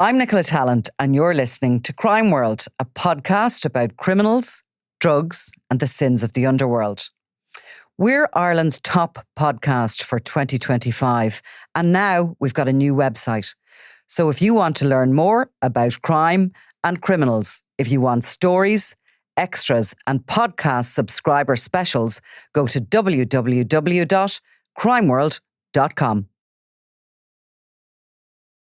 I'm Nicola Tallant, and you're listening to Crime World, a podcast about criminals, drugs, and the sins of the underworld. We're Ireland's top podcast for 2025, and now we've got a new website. So if you want to learn more about crime and criminals, if you want stories, extras, and podcast subscriber specials, go to www.crimeworld.com.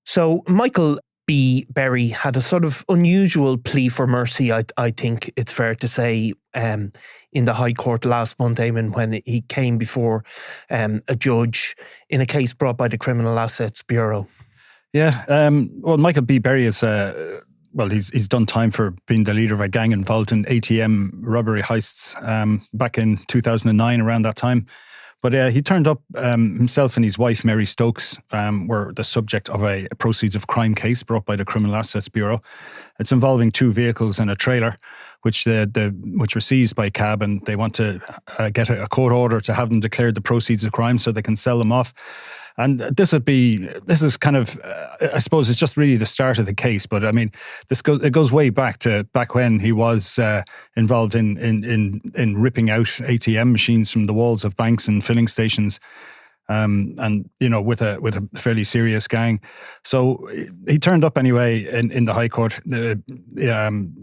So Michael B. Berry had a sort of unusual plea for mercy, I think it's fair to say, in the High Court last month, Eamon, when he came before a judge in a case brought by the Criminal Assets Bureau. Yeah, well, Michael B. Berry is, he's done time for being the leader of a gang involved in ATM robbery heists back in 2009, around that time. But he turned up, himself and his wife, Mary Stokes, were the subject of a proceeds of crime case brought by the Criminal Assets Bureau. It's involving two vehicles and a trailer, which were seized by CAB, and they want to get a court order to have them declared the proceeds of crime so they can sell them off. And this is kind of, I suppose it's just really the start of the case. But I mean, it goes way back when he was involved in ripping out ATM machines from the walls of banks and filling stations. And you know, with a fairly serious gang. So he turned up anyway in the High Court,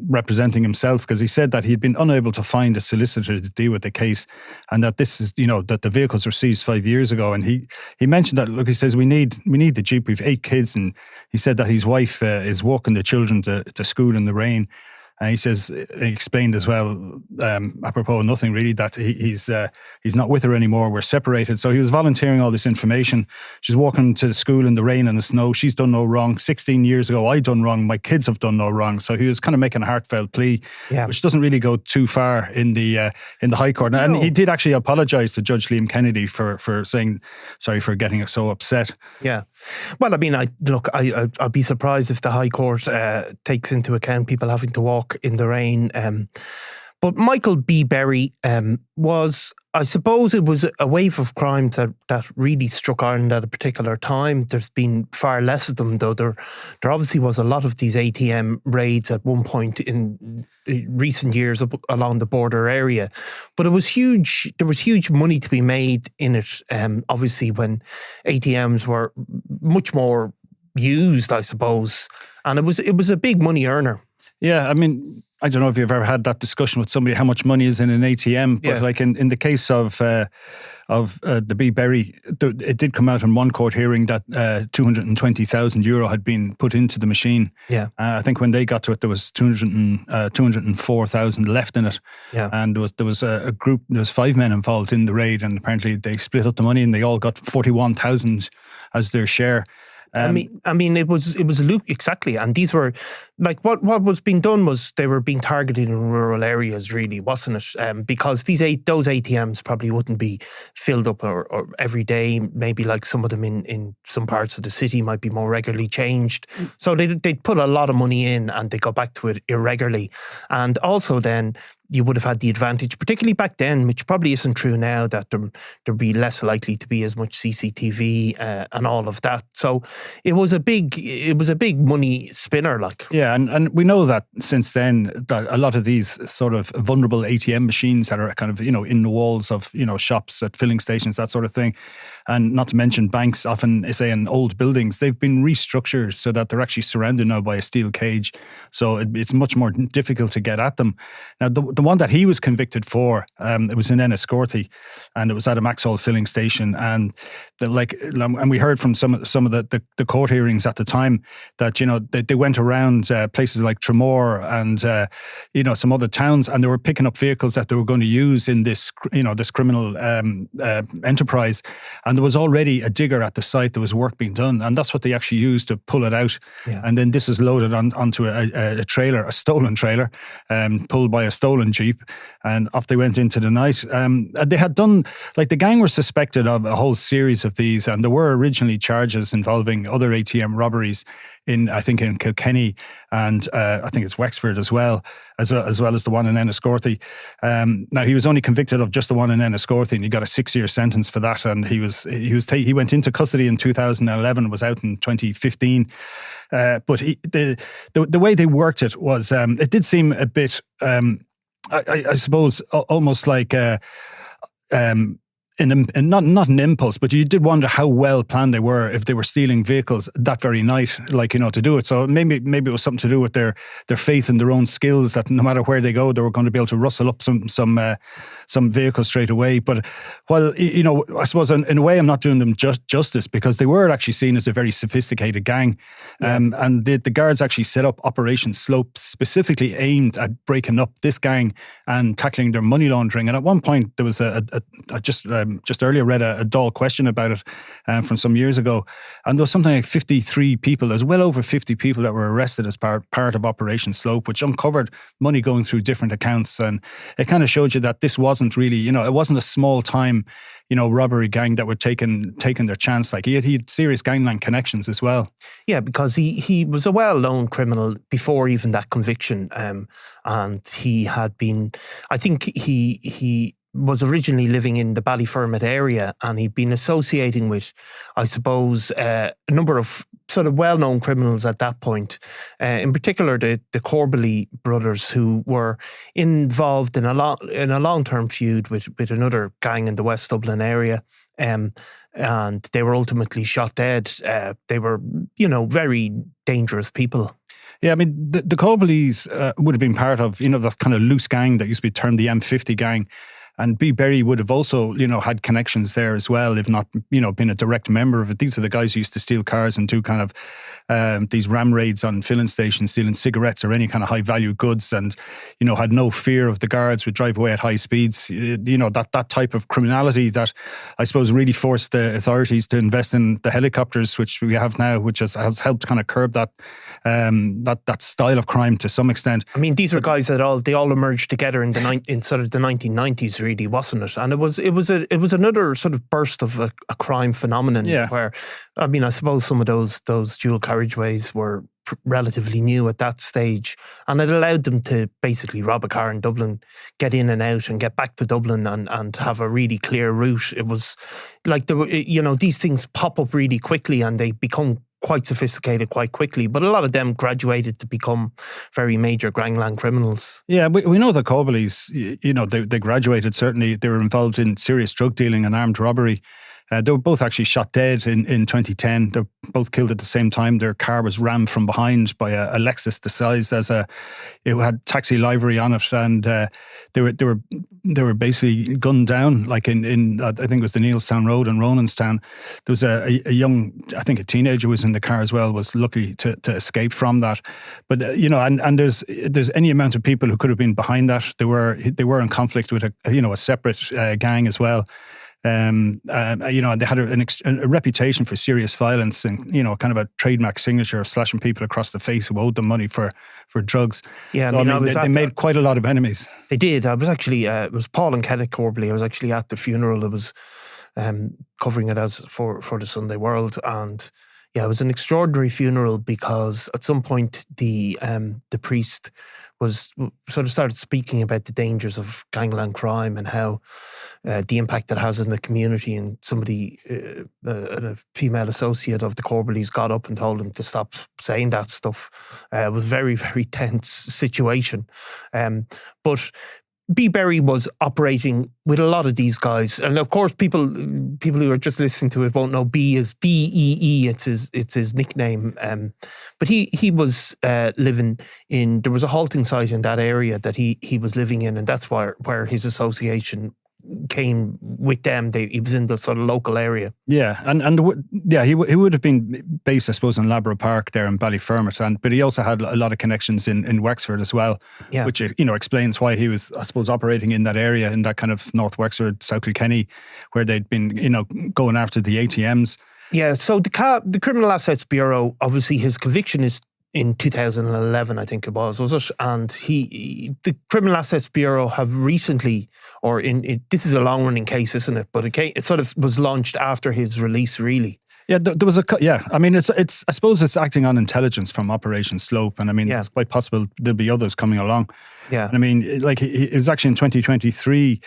representing himself, because he said that he'd been unable to find a solicitor to deal with the case, and that that the vehicles were seized 5 years ago. And he mentioned that, look, he says we need the Jeep. We've 8 kids, and he said that his wife is walking the children to school in the rain. And he explained as well, apropos nothing really, that he's not with her anymore. We're separated. So he was volunteering all this information. She's walking to school in the rain and the snow. She's done no wrong. 16 years ago, I done wrong. My kids have done no wrong. So he was kind of making a heartfelt plea, which doesn't really go too far in the High Court. And he did actually apologise to Judge Liam Kennedy for saying sorry for getting so upset. Yeah. Well, I mean, I'd be surprised if the High Court takes into account people having to walk in the rain. But Michael B. Berry was, I suppose it was a wave of crimes that really struck Ireland at a particular time. There's been far less of them, though. There obviously was a lot of these ATM raids at one point in recent years along the border area. But it was huge. There was huge money to be made in it, obviously, when ATMs were much more used, I suppose. And it was a big money earner. Yeah, I mean, I don't know if you've ever had that discussion with somebody, how much money is in an ATM, but like in the case of the B. Berry, it did come out in one court hearing that €220,000 had been put into the machine. Yeah, I think when they got to it, there was 204,000 left in it. Yeah, and there was a group. There was 5 men involved in the raid, and apparently they split up the money, and they all got 41,000 as their share. I mean, it was Luke, exactly, and these were like what was being done was they were being targeted in rural areas, really, wasn't it? Because those ATMs probably wouldn't be filled up or every day. Maybe like some of them in some parts of the city might be more regularly changed. So they'd put a lot of money in and they go back to it irregularly, and also then you would have had the advantage, particularly back then, which probably isn't true now, that there'd be less likely to be as much CCTV and all of that. So it was a big money spinner, like. Yeah, and we know that since then that a lot of these sort of vulnerable ATM machines that are kind of, in the walls of, shops at filling stations, that sort of thing, and not to mention banks, often say in old buildings, they've been restructured so that they're actually surrounded now by a steel cage. So it's much more difficult to get at them. Now, the one that he was convicted for, it was in Enniscorthy, and it was at a Maxwell filling station, and we heard from some of the court hearings at the time that they went around places like Tremor and some other towns, and they were picking up vehicles that they were going to use in this criminal enterprise, and there was already a digger at the site. There was work being done, and that's what they actually used to pull it out. Yeah. And then this was loaded onto a trailer, a stolen trailer, pulled by a stolen Jeep, and off they went into the night. They had done, the gang were suspected of a whole series of these, and there were originally charges involving other ATM robberies I think in Kilkenny, and I think it's Wexford as well as the one in Enniscorthy. Now he was only convicted of just the one in Enniscorthy, and he got a 6-year sentence for that. And he went into custody in 2011, was out in 2015. But the way they worked it was it did seem a bit I suppose almost like not an impulse, but you did wonder how well planned they were if they were stealing vehicles that very night, to do it. So maybe it was something to do with their faith in their own skills, that no matter where they go, they were going to be able to rustle up some vehicles straight away. But while I suppose in a way I'm not doing them justice, because they were actually seen as a very sophisticated gang, and the guards actually set up Operation Slope specifically aimed at breaking up this gang and tackling their money laundering. And at one point there was just earlier read a Dáil question about it from some years ago, and there was something like 53 people. There's well over 50 people that were arrested as part of Operation Slope, which uncovered money going through different accounts, and it kind of showed you that this wasn't really, it wasn't a small time, robbery gang that were taking their chance. Like he had serious gangland connections as well. Yeah, because he was a well-known criminal before even that conviction, and he had been, I think he was originally living in the Ballyfermot area, and he'd been associating with, I suppose, a number of sort of well-known criminals at that point. In particular, the Corbally brothers, who were involved in a long-term feud with another gang in the West Dublin area, and they were ultimately shot dead. They were, very dangerous people. Yeah, I mean, the Corbalys would have been part of, that kind of loose gang that used to be termed the M50 gang. And B. Berry would have also, had connections there as well, if not, been a direct member of it. These are the guys who used to steal cars and do kind of these ram raids on filling stations, stealing cigarettes or any kind of high value goods, and, had no fear of the guards, would drive away at high speeds. That type of criminality that I suppose really forced the authorities to invest in the helicopters, which we have now, which has helped kind of curb that style of crime to some extent. I mean, these are guys that all emerged together in sort of the 1990s, really, wasn't it? And it was another sort of burst of a crime phenomenon. Yeah. Where, I mean, I suppose some of those dual carriageways were relatively new at that stage, and it allowed them to basically rob a car in Dublin, get in and out, and get back to Dublin, and have a really clear route. It was like these things pop up really quickly, and they become quite sophisticated quite quickly, but a lot of them graduated to become very major gangland criminals. Yeah, we know the Corbalys, they graduated, certainly. They were involved in serious drug dealing and armed robbery. They were both actually shot dead in 2010. They were both killed at the same time. Their car was rammed from behind by a Lexus disguised as it had taxi livery on it, and they were basically gunned down, like in I think it was the Neilstown Road in Ronanstown. There was a young, I think a teenager was in the car as well, was lucky to escape from that. But and there's any amount of people who could have been behind that. They were in conflict with a separate gang as well. They had a reputation for serious violence, and kind of a trademark signature of slashing people across the face who owed them money for drugs. Yeah, so, they made quite a lot of enemies. They did. I was actually it was Paul and Kenneth Corbally. I was actually at the funeral. It was covering it as for the Sunday World, and yeah, it was an extraordinary funeral, because at some point the priest was sort of started speaking about the dangers of gangland crime and how the impact it has in the community. And somebody, a female associate of the Corbalys, got up and told him to stop saying that stuff. It was a very, very tense situation. But B. Berry was operating with a lot of these guys, and of course, people who are just listening to it won't know B is BEE. It's his nickname. But he was living in. There was a halting site in that area that he was living in, and that's where his association came with them. He was in the sort of local area. Yeah, he would have been based, I suppose, in Labra Park there in Ballyfermot, but he also had a lot of connections in Wexford as well, yeah. Which explains why he was, I suppose, operating in that area, in that kind of North Wexford, South Kilkenny, where they'd been going after the ATMs. Yeah, so the Criminal Assets Bureau, obviously his conviction is in 2011, I think it was it? And the Criminal Assets Bureau have recently, this is a long-running case, isn't it? But it sort of was launched after his release, really. Yeah, there was I mean, it's. I suppose it's acting on intelligence from Operation Slope, and I mean, it's quite possible there'll be others coming along. Yeah, and I mean, like it was actually in 2023,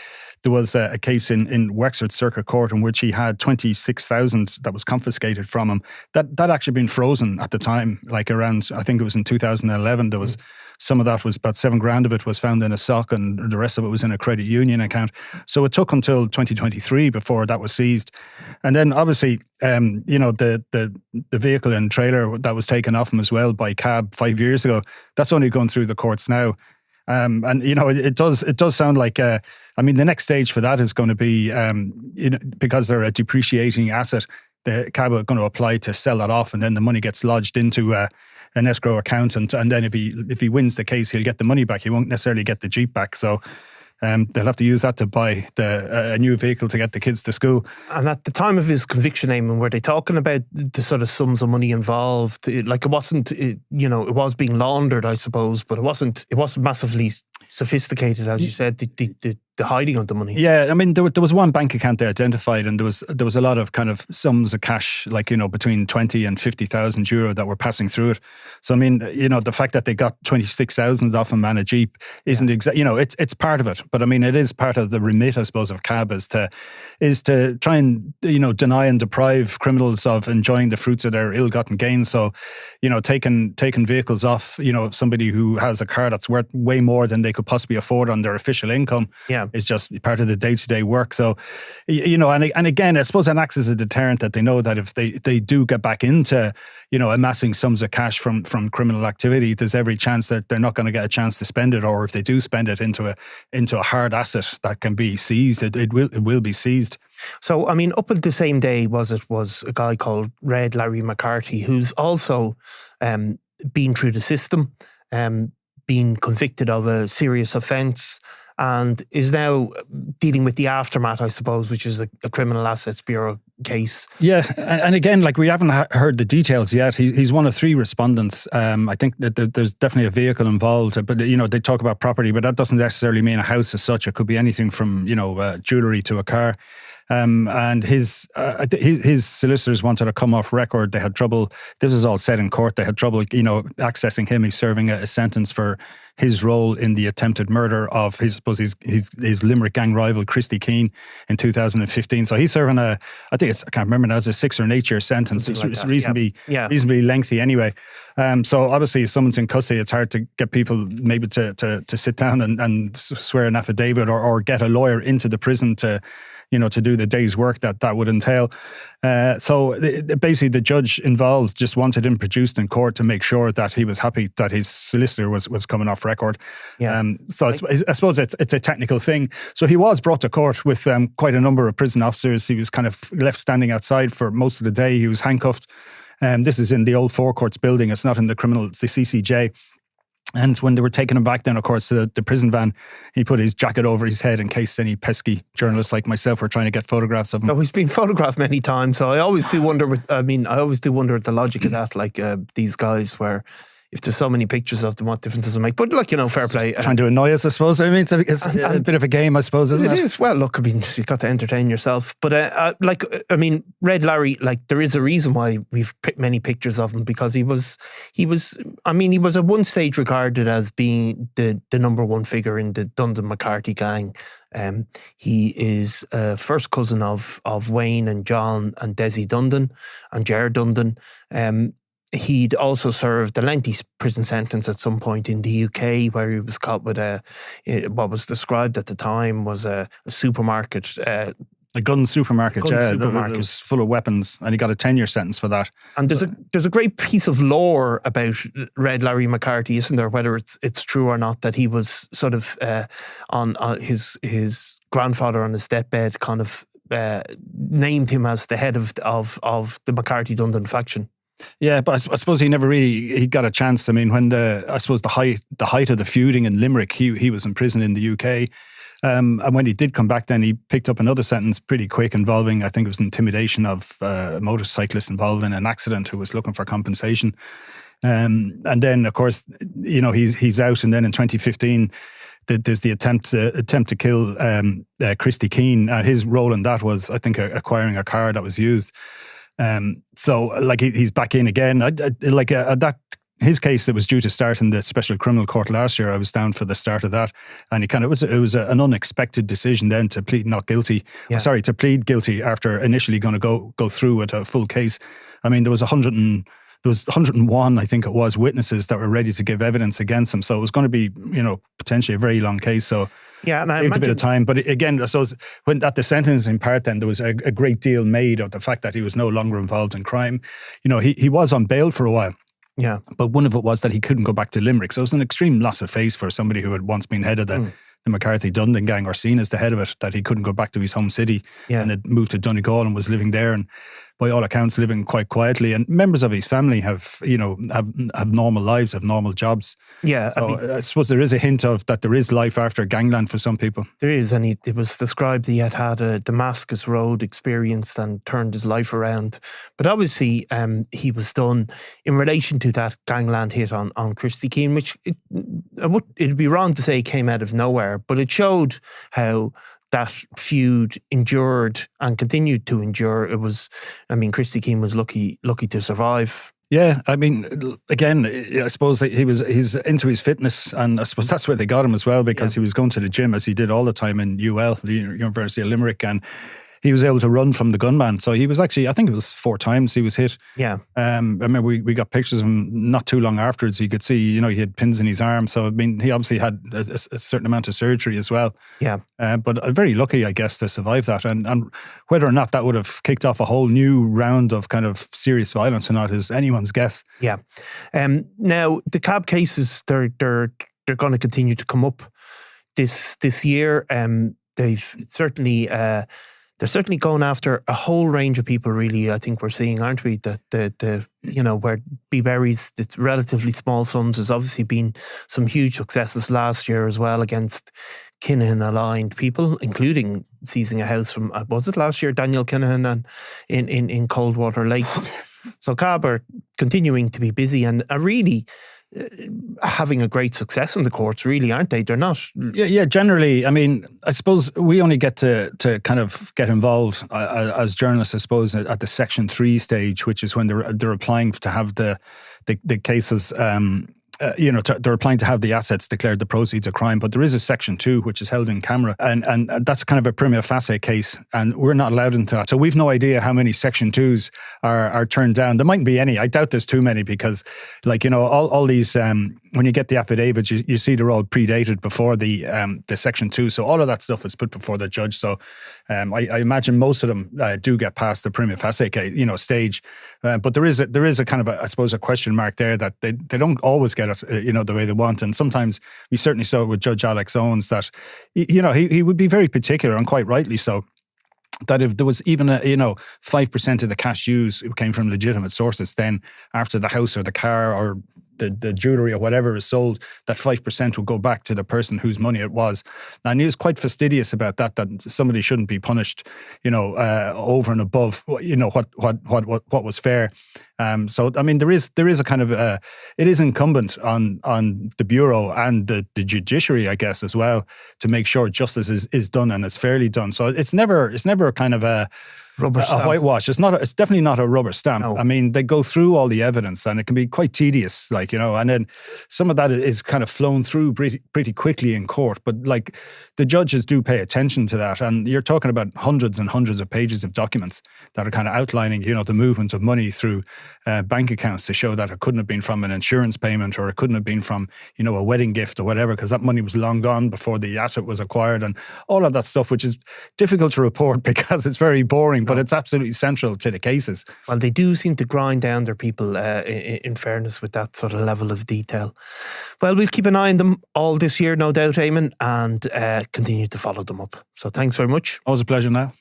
there was a case in Wexford Circuit Court in which he had 26,000 that was confiscated from him. That actually been frozen at the time, like around, I think it was in 2011. There was some of that was about $7,000 of it was found in a sock, and the rest of it was in a credit union account. So it took until 2023 before that was seized. And then obviously, the vehicle and trailer that was taken off him as well by cab 5 years ago, that's only going through the courts now. And it does sound like I mean, the next stage for that is going to be because they're a depreciating asset, the cab are going to apply to sell that off, and then the money gets lodged into an escrow account, and then if he wins the case, he'll get the money back. He won't necessarily get the Jeep back. So they'll have to use that to buy a new vehicle to get the kids to school. And at the time of his conviction, Eamon, were they talking about the sort of sums of money involved? Like, it wasn't, it was being laundered, I suppose, but it wasn't massively sophisticated, as you said, the hiding of the money. Yeah, I mean, there was one bank account they identified, and there was a lot of kind of sums of cash, like, between 20 and 50,000 euro that were passing through it. So I mean, the fact that they got 26,000 off him and a Jeep isn't it's part of it. But I mean, it is part of the remit, I suppose, of CAB is to try and deny and deprive criminals of enjoying the fruits of their ill-gotten gains. So taking vehicles off somebody who has a car that's worth way more than they could possibly afford on their official income. Yeah. Is just part of the day-to-day work. So, and again, I suppose that acts as a deterrent, that they know that if they do get back into, amassing sums of cash from criminal activity, there's every chance that they're not going to get a chance to spend it, or if they do spend it into a hard asset that can be seized, it will be seized. So, I mean, up at the same day was a guy called Red Larry McCarthy, who's also been through the system, been convicted of a serious offence, and is now dealing with the aftermath, I suppose, which is a Criminal Assets Bureau case. Yeah, and again, like, we haven't heard the details yet. He's one of 3 respondents. I think that there's definitely a vehicle involved, but they talk about property, but that doesn't necessarily mean a house as such. It could be anything from jewellery to a car. And his solicitors wanted to come off record. They had trouble. This is all said in court. They had trouble, accessing him. He's serving a sentence for his role in the attempted murder of his Limerick gang rival Christy Keane in 2015. So he's serving I can't remember now, it's a 6 or an 8 year sentence. It's reasonably lengthy anyway. So obviously, if someone's in custody, it's hard to get people maybe to sit down and swear an affidavit or get a lawyer into the prison to do the day's work that would entail. So basically, the judge involved just wanted him produced in court to make sure that he was happy that his solicitor was coming off record. Yeah. So I suppose it's a technical thing. So he was brought to court with quite a number of prison officers. He was kind of left standing outside for most of the day. He was handcuffed. This is in the old Four Courts building. It's not in it's the CCJ. And when they were taking him back then, of course, to the prison van, he put his jacket over his head in case any pesky journalists like myself were trying to get photographs of him. No, he's been photographed many times. So I always do wonder at the logic of that, like these guys where, if there's so many pictures of them, what difference does it make? But look, fair play. Trying to annoy us, I suppose. I mean, it's a bit of a game, I suppose, isn't it? It is. Well, look, I mean, you've got to entertain yourself. But Red Larry, like, there is a reason why we've picked many pictures of him, because he was at one stage regarded as being the number one figure in the Dundon McCarthy gang. He is first cousin of Wayne and John and Desi Dundon and Ger Dundon. He'd also served a lengthy prison sentence at some point in the UK, where he was caught with what was described at the time was a supermarket. A gun supermarket, It was full of weapons, and he got a 10-year sentence for that. And there's a great piece of lore about Red Larry McCarthy, isn't there? Whether it's true or not, that he was sort of on his grandfather on his deathbed kind of named him as the head of the McCarthy Dundon faction. Yeah, but I suppose he never really got a chance. I mean, when the height of the feuding in Limerick, he was in prison in the UK. And when he did come back, then he picked up another sentence pretty quick involving, I think it was intimidation of a motorcyclist involved in an accident who was looking for compensation. And then, of course, he's out. And then in 2015, there's the attempt to kill Christy Keane. His role in that was, I think, acquiring a car that was used. So like he's back in again. That his case that was due to start in the Special Criminal Court last year, I was down for the start of that, and it was an unexpected decision then to plead not guilty. Yeah. To plead guilty after initially going to go through with a full case. I mean, there was 101, I think it was, witnesses that were ready to give evidence against him. So it was going to be, potentially a very long case. So yeah, and I saved imagine a bit of time. But again, I suppose when at the sentencing part, then there was a great deal made of the fact that he was no longer involved in crime. He was on bail for a while. Yeah. But one of it was that he couldn't go back to Limerick. So it was an extreme loss of face for somebody who had once been head of the McCarthy-Dundon gang, or seen as the head of it, that he couldn't go back to his home city and had moved to Donegal and was living there, and by all accounts living quite quietly. And members of his family have normal lives, have normal jobs. Yeah. So I suppose there is a hint of that there is life after gangland for some people. There is, and it was described he had a Damascus Road experience and turned his life around. But obviously he was done in relation to that gangland hit on Christy Keane, which it'd be wrong to say came out of nowhere, but it showed how that feud endured and continued to endure. Christy Keane was lucky to survive. Yeah, I mean, again, I suppose that he's into his fitness, and I suppose that's where they got him as well, because he was going to the gym, as he did all the time in UL, the University of Limerick, and he was able to run from the gunman. So he was actually, I think it was 4 times he was hit. Yeah. I mean, we got pictures of him not too long afterwards. You could see, he had pins in his arm. So, I mean, he obviously had a certain amount of surgery as well. Yeah. But very lucky, I guess, to survive that. And whether or not that would have kicked off a whole new round of kind of serious violence or not is anyone's guess. Yeah. Now, the cab cases, they're going to continue to come up this year. They've certainly... They're certainly going after a whole range of people, really. I think we're seeing, aren't we, that where B-Berry's, it's relatively small sums. There's obviously been some huge successes last year as well against Kinahan-aligned people, including seizing a house from, was it last year, Daniel Kinahan in Coldwater Lakes. So CAB are continuing to be busy and are really having a great success in the courts, really, aren't they? They're not. Yeah. Generally, I mean, I suppose we only get to kind of get involved as journalists, I suppose, at the Section 3 stage, which is when they're applying to have the cases. They're applying to have the assets declared the proceeds of crime, but there is a Section 2 which is held in camera, and that's kind of a prima facie case, and we're not allowed into that. So we've no idea how many Section 2s are turned down. There mightn't be any. I doubt there's too many, because all these when you get the affidavits, you see they're all predated before the Section 2. So all of that stuff is put before the judge. So I imagine most of them do get past the prima facie stage. But there is a kind of I suppose a question mark there that they don't always get it the way they want. And sometimes we certainly saw it with Judge Alex Owens that he would be very particular, and quite rightly so, that if there was even 5% of the cash used came from legitimate sources, then after the house or the car or the jewellery or whatever is sold, that 5% will go back to the person whose money it was. And he was quite fastidious about that somebody shouldn't be punished, over and above, what was fair. So, I mean, there is a kind of, it is incumbent on the Bureau and the judiciary, I guess, as well, to make sure justice is done and it's fairly done. So it's never a kind of a whitewash. It's definitely not a rubber stamp. No. I mean, they go through all the evidence and it can be quite tedious, and then some of that is kind of flown through pretty quickly in court. But the judges do pay attention to that. And you're talking about hundreds and hundreds of pages of documents that are kind of outlining, the movement of money through bank accounts to show that it couldn't have been from an insurance payment, or it couldn't have been from, a wedding gift or whatever, because that money was long gone before the asset was acquired, and all of that stuff, which is difficult to report because it's very boring, but it's absolutely central to the cases. Well, they do seem to grind down their people, in fairness, with that sort of level of detail. Well, we'll keep an eye on them all this year, no doubt, Eamon, and continue to follow them up. So thanks very much. Always a pleasure, Niall.